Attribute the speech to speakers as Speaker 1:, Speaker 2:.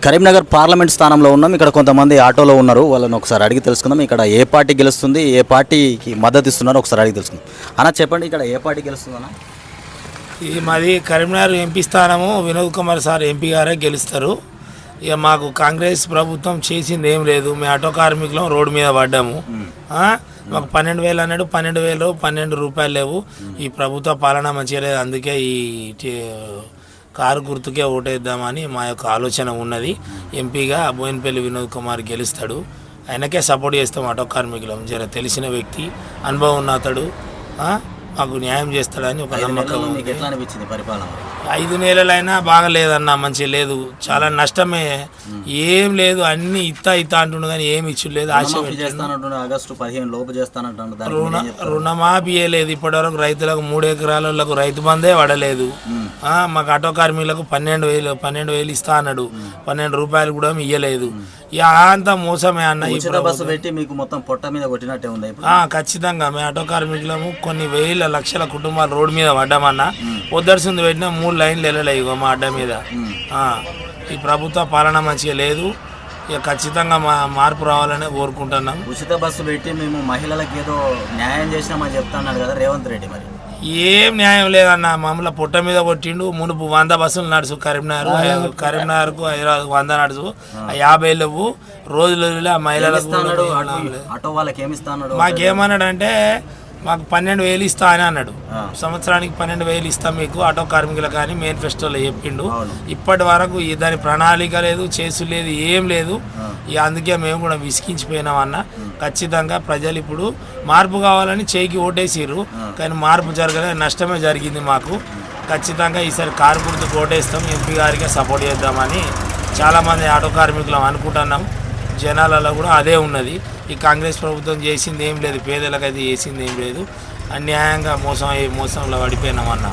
Speaker 1: Karimnagar parliament స్థానంలో ఉన్నాం. ఇక్కడ కొంతమంది ఆటోలో ఉన్నారు, వాళ్ళని ఒకసారి అడిగి తెలుసుకుందాం. ఇక్కడ ఏ పార్టీ గెలుస్తుంది, ఏ పార్టీకి మద్దతు ఇస్తున్నారో ఒకసారి అడిగి తెలుసుకుందాం. అన్న చెప్పండి, ఇక్కడ ఏ పార్టీ గెలుస్తుందన్న?
Speaker 2: ఇది మాది కరీంనగర్ ఎంపీ స్థానము. వినోద్ కుమార్ సార్ ఎంపీ గారే గెలుస్తారు. ఇక మాకు కాంగ్రెస్ ప్రభుత్వం చేసింది ఏం లేదు. మేము ఆటో కార్మికులం రోడ్డు మీద పడ్డాము. మాకు 12,000 అన్నాడు, 12,000 12 రూపాయలు లేవు. ఈ ప్రభుత్వ పాలన మంచిగా లేదు. అందుకే ఈ కారు గుర్తుకే ఓటేద్దామని మా యొక్క ఆలోచన ఉన్నది. ఎంపీగా బోయినపల్లి వినోద్ కుమార్ గెలుస్తాడు. ఆయనకే సపోర్ట్ చేస్తాం. ఆటో కార్మికులం జర తెలిసిన వ్యక్తి, అనుభవం ఉన్న అతడు, మాకు న్యాయం చేస్తాడని ఒక నమ్మకం. 5 నెలలైనా బాగలేదన్న, మంచిగా లేదు, చాలా నష్టమే. ఏం లేదు, అన్ని ఇత్తా అంటుండు కానీ ఏమి ఇచ్చులేదు. ఆశ రుణమాఫీ లేదు ఇప్పటివరకు. రైతులకు 3 ఎకరాలకు రైతు బందే పడలేదు. మాకు ఆటో కార్మికులకు 12,000 ఇస్తా అన్నాడు. 12 రూపాయలు కూడా ఇయ్యలేదు. అంతా మోసమే అన్న.
Speaker 1: బస్సు పెట్టి మీకు మొత్తం పొట్ట మీద కొట్టినట్టే ఉంది.
Speaker 2: ఖచ్చితంగా మేము ఆటో కార్మికులము కొన్ని వేల లక్షల కుటుంబాలు రోడ్డు మీద పడ్డామన్నా. పొద్దర్సింది పెట్టినా 3 లైన్లు వెళ్ళలేవు మా అడ్డ మీద. ఈ ప్రభుత్వ పాలన మంచిగా లేదు. ఇక ఖచ్చితంగా మార్పు రావాలని కోరుకుంటున్నాం.
Speaker 1: ఉచిత బస్సు పెట్టి మేము మహిళలకు ఏదో న్యాయం చేసినామని చెప్తున్నాడు కదా రేవంత్ రెడ్డి. మరి
Speaker 2: ఏం న్యాయం లేదన్న. మమ్మల్ని పొట్ట మీద కొట్టిండు. మునుపు 100 బస్సులు నడుచు కరీంనగర్కు హైదరాబాద్ 100 నడుచు. 50 లేవు రోజులు. మహిళలకు
Speaker 1: ఆటో వాళ్ళకి ఏమిస్తాడు?
Speaker 2: మాకేమన్నాడు అంటే మాకు 12,000 ఇస్తా అని అన్నాడు. సంవత్సరానికి 12,000 ఇస్తాం మీకు ఆటో కార్మికులు కానీ మేనిఫెస్టోలో చెప్పిండు. ఇప్పటి వరకు దాని ప్రణాళిక లేదు, చేసు లేదు, ఏం లేదు. ఇక అందుకే మేము కూడా విసిగించిపోయినాం అన్న. ఖచ్చితంగా ప్రజలు ఇప్పుడు మార్పు కావాలని చేయికి ఓటేసిర్రు, కానీ మార్పు జరగలేదు, నష్టమే జరిగింది మాకు. ఖచ్చితంగా ఈసారి కారు గుర్తుకు ఓటేస్తాం, ఎంపీ గారికి సపోర్ట్ చేద్దామని చాలామంది ఆటో కార్మికులు అనుకుంటున్నాం. జనాలలో కూడా అదే ఉన్నది. ఈ కాంగ్రెస్ ప్రభుత్వం చేసింది ఏం లేదు, పేదలకైతే చేసింది ఏం లేదు. అన్యాయంగా మోసంలో పడిపోయినామన్నా.